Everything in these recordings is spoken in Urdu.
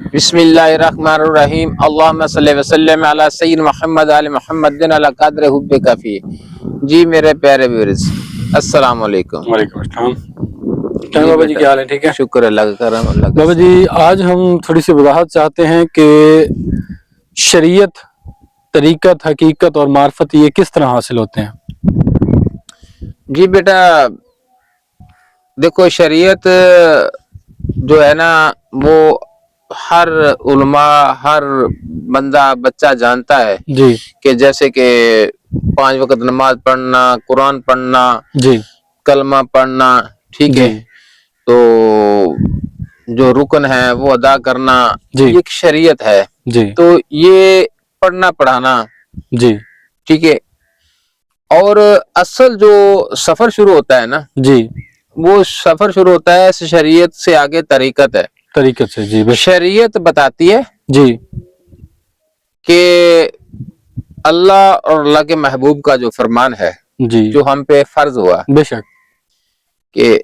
بسم اللہ الرحمن الرحیم اللہم صلی وسلم علی سید محمد علی محمد علی قدر حب کفی۔ جی میرے پیارے ویورز، السلام علیکم۔ وعلیکم السلام۔ کیا بابا جی، کیا حال ہے؟ ٹھیک ہے، شکر اللہ کا کرم۔ اللہ کا بابا جی آج ہم تھوڑی سی وضاحت چاہتے ہیں کہ شریعت، طریقت، حقیقت اور معرفت یہ کس طرح حاصل ہوتے ہیں؟ جی بیٹا دیکھو، شریعت جو ہے نا وہ ہر علماء، ہر بندہ بچہ جانتا ہے جی کہ جیسے کہ 5 وقت نماز پڑھنا، قرآن پڑھنا، جی کلمہ پڑھنا، ٹھیک ہے، جی تو جو رکن ہے وہ ادا کرنا، جی یہ ایک شریعت ہے۔ جی تو یہ پڑھنا پڑھانا، جی ٹھیک ہے، اور اصل جو سفر شروع ہوتا ہے نا، جی وہ سفر شروع ہوتا ہے اس شریعت سے، آگے طریقت ہے۔ طریقت سے، جی بے شک۔ شریعت بتاتی ہے جی کہ اللہ اور اللہ کے محبوب کا جو فرمان ہے، جی جو ہم پہ فرض ہوا، بے شک۔ کہ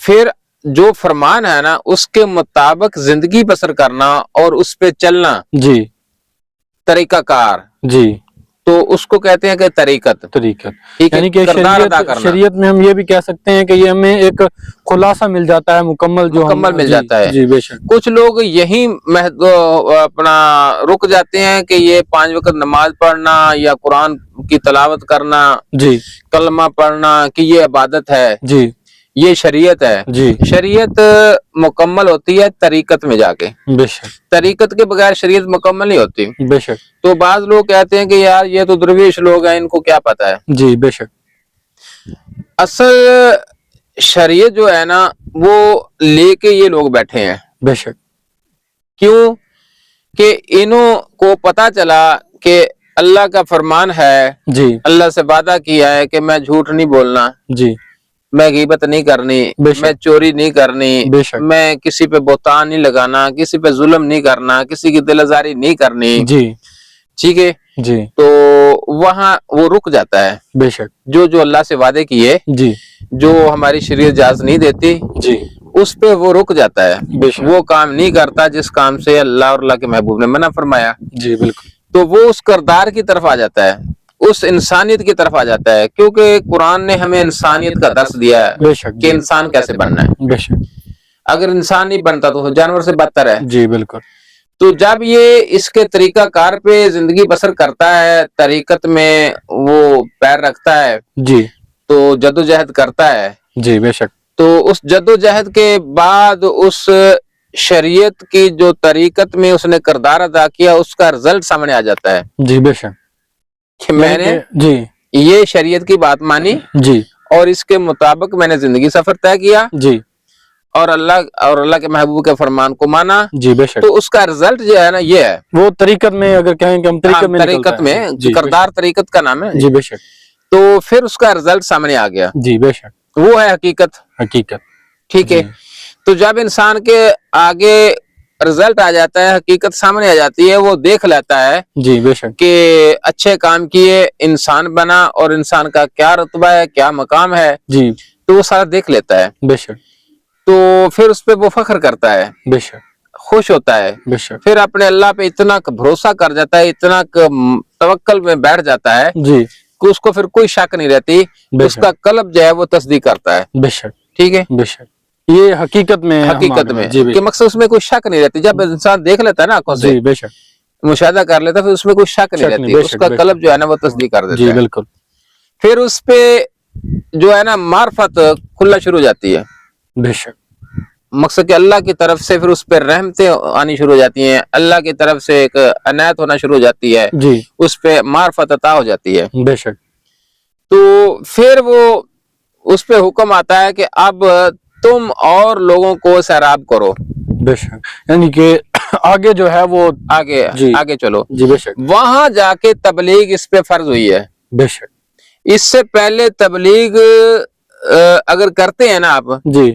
پھر جو فرمان ہے نا اس کے مطابق زندگی بسر کرنا اور اس پہ چلنا، جی طریقہ کار، جی تو اس کو کہتے ہیں کہ طریقت، طریقت، ٹھیک ہے، یعنی کہ کردار ادا کرنا شریعت میں ہم یہ بھی کہہ سکتے ہیں کہ یہ ہمیں ایک خلاصہ مل جاتا ہے مکمل، جو ہم مکمل مل جی جاتا ہے۔ جی بے شک۔ کچھ لوگ یہی اپنا رک جاتے ہیں کہ یہ 5 وقت نماز پڑھنا یا قرآن کی تلاوت کرنا، جی کلمہ پڑھنا، کہ یہ عبادت ہے، جی یہ شریعت ہے۔ جی شریعت مکمل ہوتی ہے طریقت میں جا کے، بے شک طریقت کے بغیر شریعت مکمل نہیں ہوتی۔ بے شک تو بعض لوگ کہتے ہیں کہ یار یہ تو درویش لوگ ہیں، ان کو کیا پتہ ہے۔ جی بے شک اصل شریعت جو ہے نا وہ لے کے یہ لوگ بیٹھے ہیں، بے شک۔ کیوں کہ انہوں کو پتا چلا کہ اللہ کا فرمان ہے، جی اللہ سے وعدہ کیا ہے کہ میں جھوٹ نہیں بولنا، جی میں غیبت نہیں کرنی، بے شک میں چوری نہیں کرنی، بے شک میں کسی پہ بہتان نہیں لگانا، کسی پہ ظلم نہیں کرنا، کسی کی دل آزاری نہیں کرنی، جی ٹھیک ہے۔ جی تو وہاں وہ رک جاتا ہے، بے شک جو اللہ سے وعدے کیے، جی جو ہماری شریعت اجازت نہیں دیتی، جی اس پہ وہ رک جاتا ہے، بے شک وہ کام نہیں کرتا جس کام سے اللہ اور اللہ کے محبوب نے منع فرمایا۔ جی بالکل تو وہ اس کردار کی طرف آ جاتا ہے، اس انسانیت کی طرف آ جاتا ہے، کیونکہ قرآن نے ہمیں انسانیت کا درس دیا ہے بے شک کہ انسان کیسے بننا ہے۔ بے شک اگر انسان نہیں بنتا تو جانور سے بدتر ہے۔ جی بالکل تو جب یہ اس کے طریقہ کار پہ زندگی بسر کرتا ہے، طریقت میں وہ پیر رکھتا ہے، جی تو جدوجہد کرتا ہے، جی بے شک تو اس جدوجہد کے بعد اس شریعت کی جو طریقت میں اس نے کردار ادا کیا، اس کا رزلٹ سامنے آ جاتا ہے جی بے شک کہ میں نے جی یہ شریعت کی بات مانی جی اور اس کے مطابق میں نے زندگی سفر طے کیا، جی اور اللہ کے محبوب کے فرمان کو مانا، جی بے شک۔ تو اس کا رزلٹ جو ہے نا یہ ہے، وہ طریقت میں اگر کہیں کہ ہم طریقت میں طریقت میں، جی کردار طریقت کا نام ہے، جی بے شک۔ تو پھر اس کا رزلٹ سامنے آ گیا، جی بے شک، وہ ہے حقیقت، حقیقت، ٹھیک ہے۔ تو جب انسان کے آگے رزلٹ آ جاتا ہے، حقیقت سامنے آ جاتی ہے، وہ دیکھ لیتا ہے جی بے شک کہ اچھے کام کیے، انسان بنا، اور انسان کا کیا رتبہ ہے، کیا مقام ہے، جی تو وہ سارا دیکھ لیتا ہے، بے شک تو پھر اس پہ وہ فخر کرتا ہے، بے شک خوش ہوتا ہے، بے شک پھر اپنے اللہ پہ اتنا بھروسہ کر جاتا ہے، اتنا توکل میں بیٹھ جاتا ہے جی کہ اس کو پھر کوئی شک نہیں رہتی، بے اس کا قلب جو ہے وہ تصدیق کرتا ہے، بے شک ٹھیک ہے، بے شک۔ یہ حقیقت میں حقیقت میں، جی بے کہ مقصد اس میں کوئی شک نہیں رہتی، جب انسان دیکھ لیتا ہے نا آنکھوں سے، جی بے شک مشاہدہ کر لیتا ہے، پھر اس میں کوئی شک نہیں رہتی، بے اس شک کا بے قلب شک جو ہے نا وہ تصدیق کر جی دیتا ہے، بالکل پھر اس پہ جو ہے نا معرفت کھلنا شروع ہو جاتی ہے، بے شک مقصد کہ اللہ کی طرف سے پھر اس پہ رحمتیں آنی شروع ہو جاتی ہیں، اللہ کی طرف سے ایک عنایت ہونا شروع ہو جاتی ہے، جی اس پہ معرفت عطا ہو جاتی ہے، بے شک تو پھر وہ اس پہ حکم آتا ہے کہ اب تم اور لوگوں کو سیراب کرو، بے شک، یعنی کہ آگے جو ہے وہ آگے جی آگے چلو، جی بے شک وہاں جا کے تبلیغ اس پہ فرض ہوئی ہے۔ بے شک اس سے پہلے تبلیغ اگر کرتے ہیں نا آپ، جی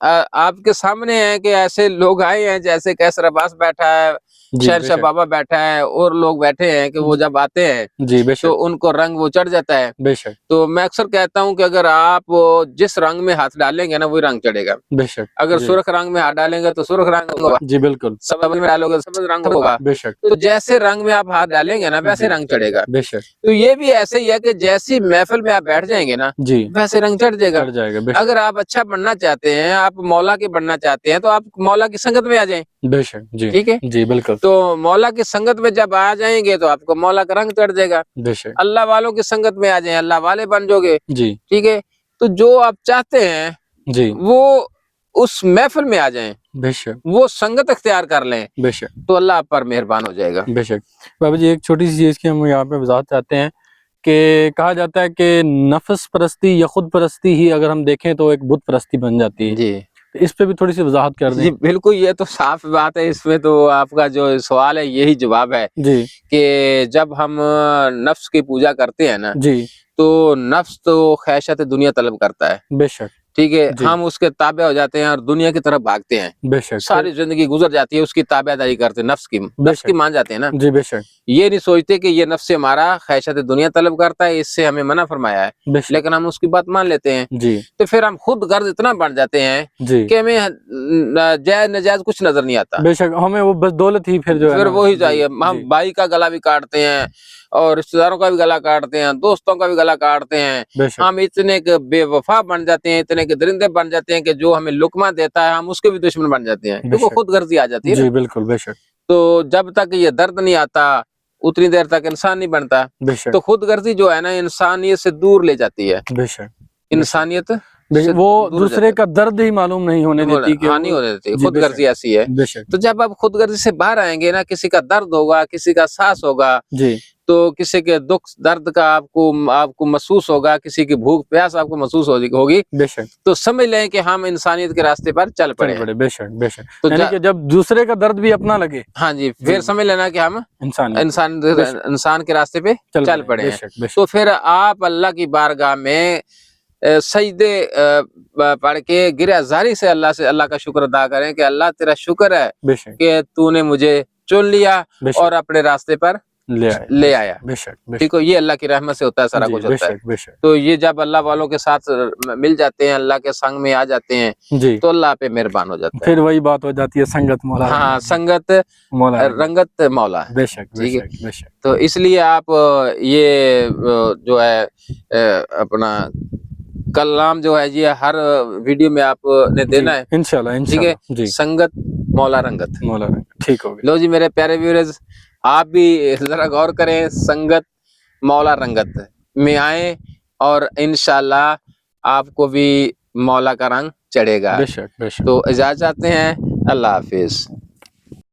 آپ کے سامنے ہیں کہ ایسے لوگ آئے ہیں جیسے کیسر عباس بیٹھا ہے, جی شہر بے شاہ شک بابا بیٹھا ہے, اور لوگ بیٹھے ہیں کہ وہ جب آتے ہیں جی بے شک تو ان کو رنگ وہ چڑھ جاتا ہے. بے شک تو میں اکثر کہتا ہوں کہ اگر آپ جس رنگ میں ہاتھ ڈالیں گے نا وہی رنگ چڑھے گا. بے شک اگر جی سرخ رنگ میں ہاتھ ڈالیں گے تو سرخ رنگ ہوگا, جی بالکل سبز میں ڈالو گے تو سبز رنگ ہوگا. بے شک تو جیسے رنگ میں آپ ہاتھ ڈالیں گے نا ویسے جی رنگ چڑھے گا. بے شک تو یہ بھی ایسے ہی ہے کہ جیسی محفل میں آپ بیٹھ جائیں گے نا جی ویسے رنگ چڑھ جائے گا. چڑھ جائے گا بے شک اگر آپ اچھا بننا چاہتے ہیں, آپ مولا کے بننا چاہتے ہیں, تو آپ مولا کی سنگت میں آ جائیں. بے شک جی ٹھیک ہے, جی بالکل تو مولا کی سنگت میں جب آ جائیں گے تو آپ کو مولا کا رنگ چڑھ جائے گا. بے شک اللہ والوں کی سنگت میں آ جائیں, اللہ والے بن جو گے. جی ٹھیک ہے, تو جو آپ چاہتے ہیں جی وہ اس محفل میں آ جائیں, بے شک وہ سنگت اختیار کر لیں, بے شک تو اللہ آپ پر مہربان ہو جائے گا. بے شک. بابا جی ایک چھوٹی سی چیز کی ہم یہاں پہ وضاحت چاہتے ہیں کہ کہا جاتا ہے کہ نفس پرستی یا خود پرستی ہی اگر ہم دیکھیں تو ایک بت پرستی بن جاتی ہے. جی تو اس پہ بھی تھوڑی سی وضاحت کر دیں. جی بالکل, یہ تو صاف بات ہے. اس میں تو آپ کا جو سوال ہے یہی جواب ہے جی کہ جب ہم نفس کی پوجا کرتے ہیں نا جی تو نفس تو خواہشات دنیا طلب کرتا ہے. بے شک ٹھیک ہے, جی ہم اس کے تابع ہو جاتے ہیں اور دنیا کی طرف بھاگتے ہیں. بے شک ساری زندگی گزر جاتی ہے اس کی تابع داری کرتے, نفس کی بے نفس کی شک مان جاتے ہیں نا. جی بے شک یہ نہیں سوچتے کہ یہ نفس سے ہمارا خواہشات دنیا طلب کرتا ہے, اس سے ہمیں منع فرمایا ہے, بے شک لیکن ہم اس کی بات مان لیتے ہیں. جی تو پھر ہم خود غرض اتنا بڑھ جاتے ہیں جی کہ ہمیں جائز نجائز کچھ نظر نہیں آتا. بے شک ہمیں وہ بس دولت ہی پھر جو ہے پھر نا وہی جی چاہیے, ہم جی بھائی کا گلا بھی کاٹتے ہیں اور رشتہ داروں کا بھی گلا کاٹتے ہیں, دوستوں کا بھی گلا کاٹتے ہیں. بے شک ہم اتنے کے بے وفا بن جاتے ہیں, اتنے کے درندے بن جاتے ہیں کہ جو ہمیں لقمہ دیتا ہے ہم اس کے بھی دشمن بن جاتے ہیں, بے کیونکہ شک خود غرضی آ جاتی ہے نا. جی بالکل بے شک تو جب تک یہ درد نہیں آتا اتنی دیر تک انسان نہیں بنتا. بے شک تو خود غرضی جو ہے نا انسانیت سے دور لے جاتی ہے, بے شک انسانیت بے سے شک. وہ دور دوسرے جاتا کا درد ہی معلوم نہیں ہونے ہے, دیتی کہ ہانی وہ ہونے دیتی. جی خود بے غرضی شک ایسی ہے. بے شک تو جب آپ خود غرضی سے باہر آئیں گے نا, کسی کا درد ہوگا, کسی کا سانس ہوگا, جی تو کسی کے دکھ درد کا آپ کو محسوس ہوگا, کسی کی بھوک پیاس آپ کو محسوس ہوگی, بے شک تو سمجھ لیں کہ ہم انسانیت کے راستے پر چل پڑے چل ہیں. پڑے. بے شک بے شک, تو یعنی کہ جب دوسرے کا درد بھی اپنا لگے ہاں جی, جی پھر سمجھ لینا کہ ہم انسانیت بے شک انسان کے راستے پہ چل پڑے بے ہیں. شک بے تو شک پھر آپ اللہ کی بارگاہ میں سجدے پڑھ کے گرہ زاری سے اللہ کا شکر ادا کریں کہ اللہ تیرا شکر ہے بے شک کہ تو نے مجھے چن لیا بے اور شک اپنے راستے پر لے آیا. بے شک بے ٹھیک شک ہے, یہ اللہ کی رحمت سے ہوتا ہے, سارا جی کچھ بے ہوتا ہے. شک بے شک تو یہ جب اللہ والوں کے ساتھ مل جاتے ہیں, اللہ کے سنگ میں آ جاتے ہیں, جی تو اللہ پہ مہربان ہو جاتا ہے. پھر وہی بات ہو جاتی ہے سنگت مولا ہاں, رنگت. سنگت مولا رنگت رنگت مولا. بے شک بے ٹھیک ہے, شک بے شک تو اس لیے آپ یہ جو ہے اپنا کلام جو ہے یہ ہر ویڈیو میں آپ نے جی دینا ہے. انشاءاللہ ٹھیک ہے, انشاءاللہ جی سنگت مولا رنگت. مولا رنگت ٹھیک ہو گیا. لو جی میرے پیارے ویورز, آپ بھی ذرا غور کریں, سنگت مولا رنگت میں آئیں اور انشاءاللہ آپ کو بھی مولا کا رنگ چڑھے گا. بے شک بے شک. تو اجازت چاہتے ہیں, اللہ حافظ.